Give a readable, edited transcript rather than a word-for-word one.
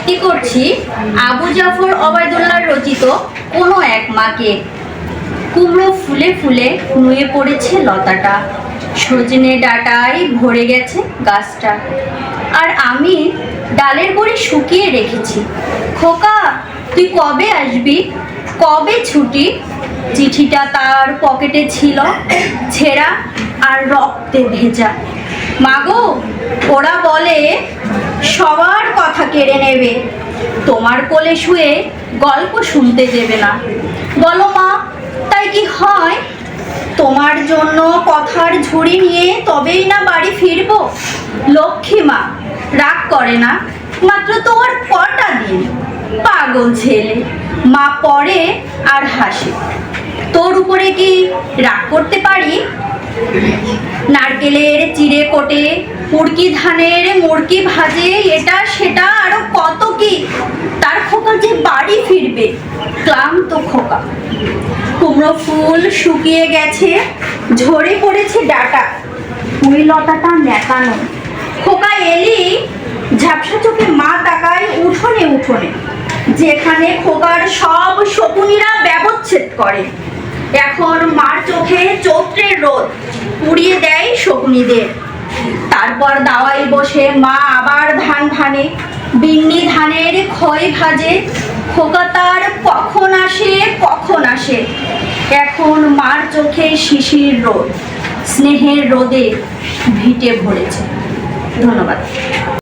আবৃত্তি করছি আবু জাফর ওবায়দুল্লাহ রচিত কোনো এক মাকে। কুমড়ো ফুলে ফুলে নুয়ে পড়েছে লতাটা, সজনে ডাঁটায় ভরে গেছে গাছটা, আর আমি ডালের বড়ি শুকিয়ে রেখেছি। খোকা, তুই কবে আসবি, কবে ছুটি? চিঠিটা তার পকেটে ছিল, ছেঁড়া আর রক্তে ভেজা। মাগো, ওরা বলে সবার কথা কেড়ে নেবে, তোমার কোলে শুয়ে গল্প শুনতে দেবে না। বলো মা, তাই কি হয়? তোমার জন্য কথার ঝুড়ি নিয়ে তবেই না বাড়ি ফিরবো। লক্ষ্মী মা রাগ করে না, মাত্র তোর কটা দিন। পাগল ছেলে, মা পড়ে আর হাসে। তোর উপরে কি রাগ করতে পারি? নারকেলের চিড়ে কোটে, পুরকি ধানের মুরকি ভাজে, এটা সেটা আরো কত কি। তার খোকা যে বাড়ি ফিরবে, ক্লান্ত খোকা। কুমড়ো ফুল শুকিয়ে গেছে, ঝরে পড়েছে ডাটা, পুঁই লতাটা নেকানো। খোকা এলি, ঝাপসা চোখে মা তাকায় উঠোনে উঠোনে, যেখানে খোকার সব শকুনিরা ব্যবচ্ছেদ করে। এখন মার চোখে চৈত্রের রোদ পুড়িয়ে দেয় শকুনিদের। তারপর দাওয়ায় বসে মা আবার ধান ভানে, বিন্নি ধানের খই ভাজে। খোকা তার কখন আসে কখন আসে। এখন মার চোখে শিশির রোদ, স্নেহের রোদে ভিটে ভরেছে। ধন্যবাদ।